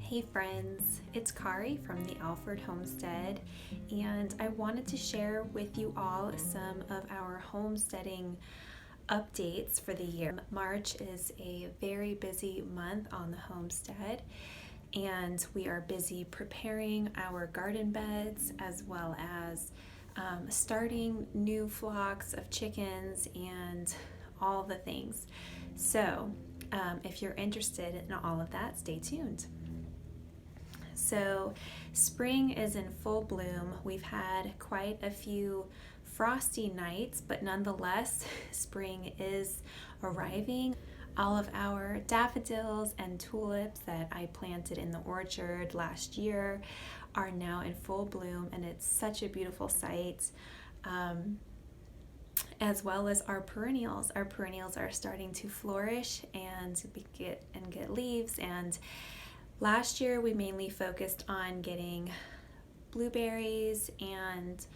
Hey friends, it's Kari from the Alfred Homestead, and I wanted to share with you all some of our homesteading updates for the year. March is a very busy month on the homestead, and we are busy preparing our garden beds as well as starting new flocks of chickens and all the things. So, if you're interested in all of that, stay tuned. So, spring is in full bloom. We've had quite a few frosty nights, but nonetheless, spring is arriving. All of our daffodils and tulips that I planted in the orchard last year are now in full bloom, and it's such a beautiful sight. As well as our perennials. Our perennials are starting to flourish and get leaves. And last year we mainly focused on getting blueberries and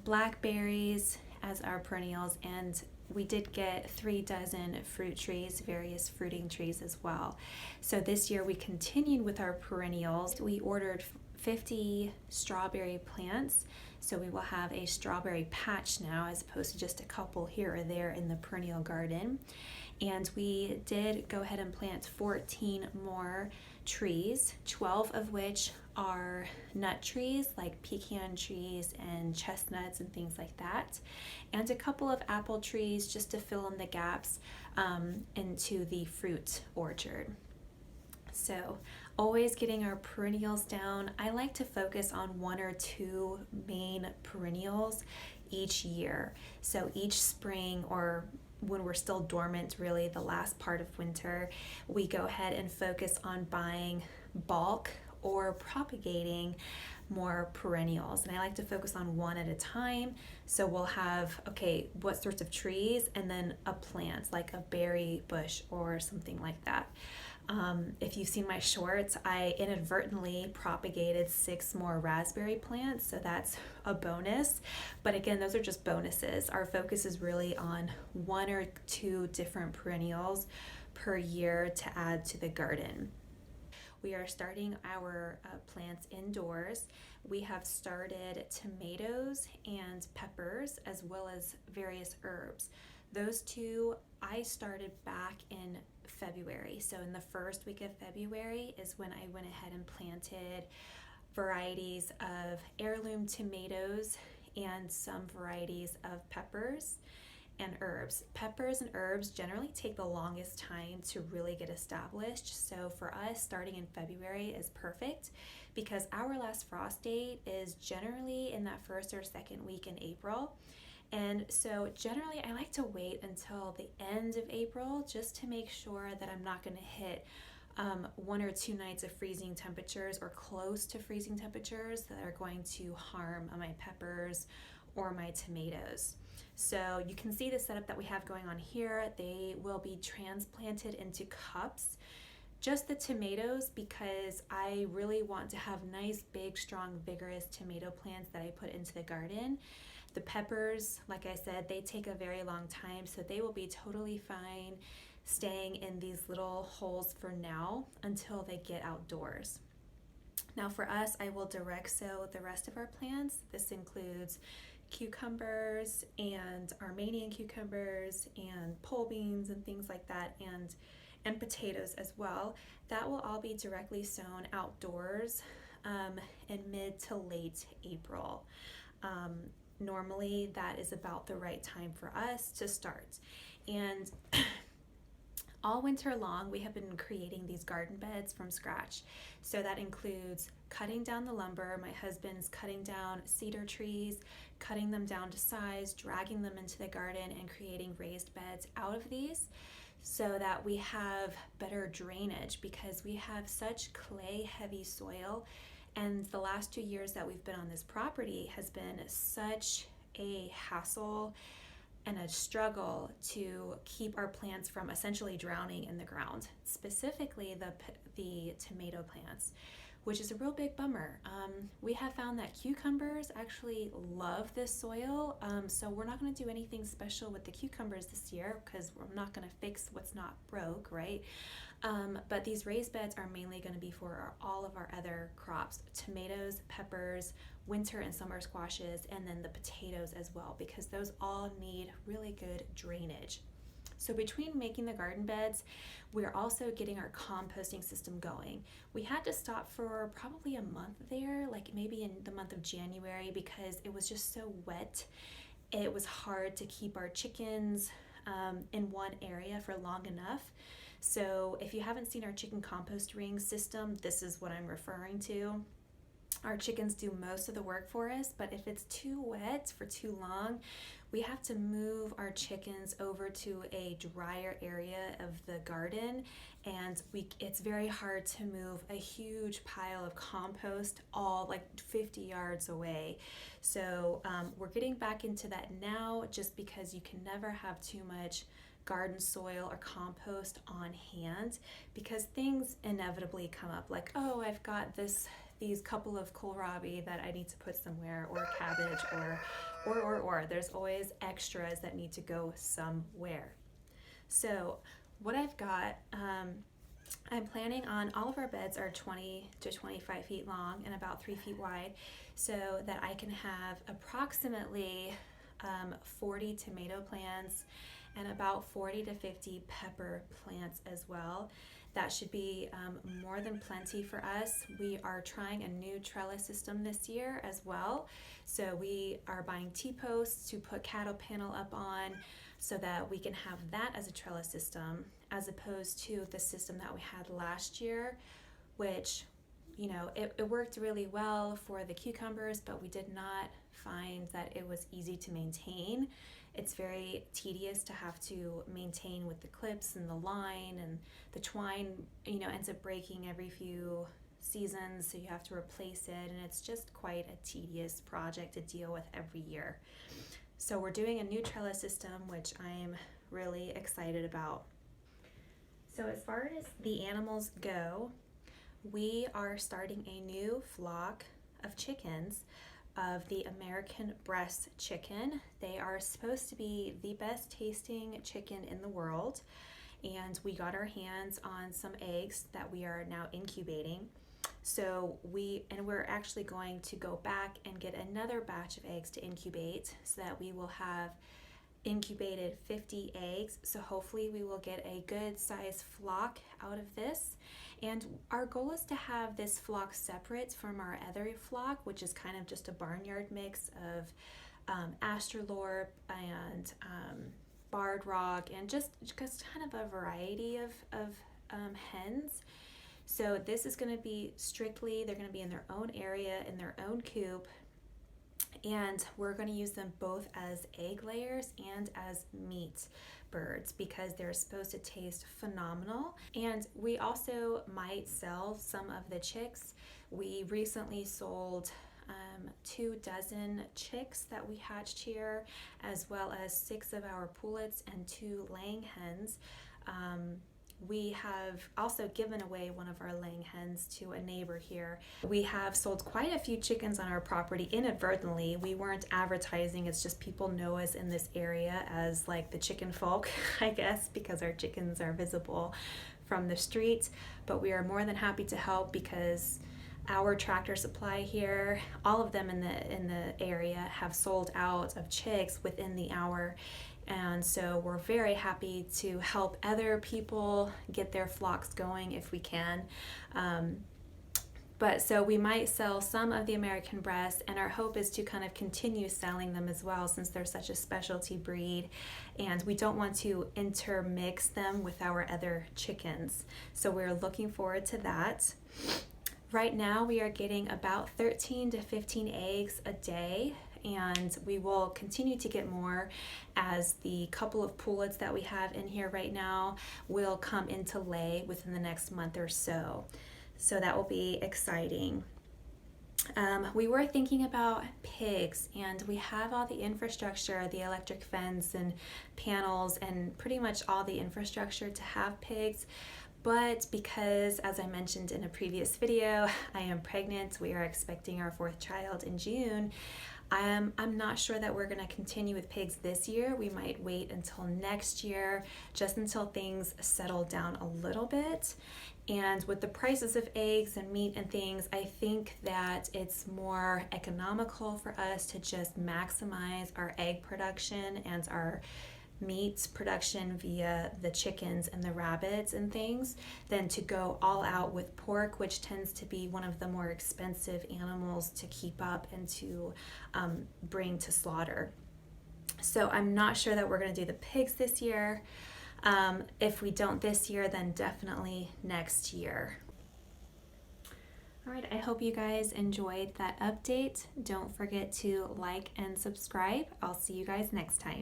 blackberries as our perennials, and we did get 3 dozen fruit trees, various fruiting trees as well. So this year we continued with our perennials. We ordered 50 strawberry plants, so we will have a strawberry patch now as opposed to just a couple here or there in the perennial garden. And we did go ahead and plant 14 more trees, 12 of which are nut trees like pecan trees and chestnuts and things like that, and a couple of apple trees just to fill in the gaps into the fruit orchard. So always getting our perennials down. I like to focus on 1 or 2 main perennials each year. So each spring, or when we're still dormant, really the last part of winter, we go ahead and focus on buying bulk or propagating more perennials. And I like to focus on one at a time. So we'll have, okay, what sorts of trees, and then a plant like a berry bush or something like that. If you've seen my shorts, I inadvertently propagated 6 more raspberry plants, so that's a bonus. But again, those are just bonuses. Our focus is really on 1 or 2 different perennials per year to add to the garden. We are starting our plants indoors. We have started tomatoes and peppers as well as various herbs. Those 2 I started back in February. So in the first week of February is when I went ahead and planted varieties of heirloom tomatoes and some varieties of peppers and herbs. Peppers and herbs generally take the longest time to really get established. So for us, starting in February is perfect because our last frost date is generally in that first or second week in April. And so generally I like to wait until the end of April just to make sure that I'm not going to hit 1 or 2 nights of freezing temperatures or close to freezing temperatures that are going to harm my peppers or my tomatoes. So you can see the setup that we have going on here. They will be transplanted into cups. Just the tomatoes, because I really want to have nice, big, strong, vigorous tomato plants that I put into the garden. The peppers, like I said, they take a very long time, so they will be totally fine staying in these little holes for now until they get outdoors. Now for us, I will direct sow the rest of our plants. This includes cucumbers and Armenian cucumbers and pole beans and things like that, and potatoes as well. That will all be directly sown outdoors in mid to late April. Normally that is about the right time for us to start. And all winter long we have been creating these garden beds from scratch. So that includes cutting down the lumber. My husband's cutting down cedar trees, cutting them down to size, dragging them into the garden, and creating raised beds out of these so that we have better drainage, because we have such clay heavy soil. And the last 2 years that we've been on this property has been such a hassle and a struggle to keep our plants from essentially drowning in the ground, specifically the tomato plants, which is a real big bummer. We have found that cucumbers actually love this soil, so we're not going to do anything special with the cucumbers this year because we're not going to fix what's not broke, right? But these raised beds are mainly going to be for all of our other crops, tomatoes, peppers, winter and summer squashes, and then the potatoes as well, because those all need really good drainage. So between making the garden beds, we're also getting our composting system going. We had to stop for probably a month there, like maybe in the month of January, because it was just so wet. It was hard to keep our chickens in one area for long enough. So if you haven't seen our chicken compost ring system, this is what I'm referring to. Our chickens do most of the work for us, but if it's too wet for too long, we have to move our chickens over to a drier area of the garden, and it's very hard to move a huge pile of compost all like 50 yards away. So we're getting back into that now, just because you can never have too much garden soil or compost on hand, because things inevitably come up, like, oh, I've got these couple of kohlrabi that I need to put somewhere, or cabbage, or there's always extras that need to go somewhere. So what I've got, I'm planning on, all of our beds are 20 to 25 feet long and about 3 feet wide, so that I can have approximately 40 tomato plants and about 40 to 50 pepper plants as well. That should be more than plenty for us. We are trying a new trellis system this year as well. So we are buying T-posts to put cattle panel up on, so that we can have that as a trellis system, as opposed to the system that we had last year, which, you know, it worked really well for the cucumbers, but we did not find that it was easy to maintain. It's very tedious to have to maintain with the clips and the line, and the twine, you know, ends up breaking every few seasons, so you have to replace it, and it's just quite a tedious project to deal with every year. So we're doing a new trellis system, which I'm really excited about. So as far as the animals go, we are starting a new flock of chickens, of the American breast chicken. They are supposed to be the best tasting chicken in the world, and we got our hands on some eggs that we are now incubating. So we're actually going to go back and get another batch of eggs to incubate, so that we will have incubated 50 eggs. So hopefully we will get a good sized flock out of this. And our goal is to have this flock separate from our other flock, which is kind of just a barnyard mix of Astrolorp and Barred Rock, and just kind of a variety of hens. So this is going to be strictly, they're going to be in their own area, in their own coop, and we're going to use them both as egg layers and as meat birds, because they're supposed to taste phenomenal. And we also might sell some of the chicks. We recently sold 24 chicks that we hatched here, as well as 6 of our pullets and 2 laying hens. We have also given away one of our laying hens to a neighbor here. We have sold quite a few chickens on our property inadvertently. We weren't advertising, it's just people know us in this area as like the chicken folk, I guess, because our chickens are visible from the street. But we are more than happy to help, because our Tractor Supply here, all of them in the area have sold out of chicks within the hour. And so we're very happy to help other people get their flocks going if we can. But so we might sell some of the American breast, and our hope is to kind of continue selling them as well, since they're such a specialty breed, and we don't want to intermix them with our other chickens. So we're looking forward to that. Right now we are getting about 13 to 15 eggs a day, and we will continue to get more as the couple of pullets that we have in here right now will come into lay within the next month or so. So that will be exciting. We were thinking about pigs, and we have all the infrastructure, the electric fence and panels, and pretty much all the infrastructure to have pigs. But because, as I mentioned in a previous video, I am pregnant, we are expecting our 4th child in June, I'm not sure that we're going to continue with pigs this year. We might wait until next year, just until things settle down a little bit. And with the prices of eggs and meat and things, I think that it's more economical for us to just maximize our egg production and our meat production via the chickens and the rabbits and things than to go all out with pork, which tends to be one of the more expensive animals to keep up and to bring to slaughter. So I'm not sure that we're going to do the pigs this year. If we don't this year, then definitely next year. All right, I hope you guys enjoyed that update. Don't forget to like and subscribe. I'll see you guys next time.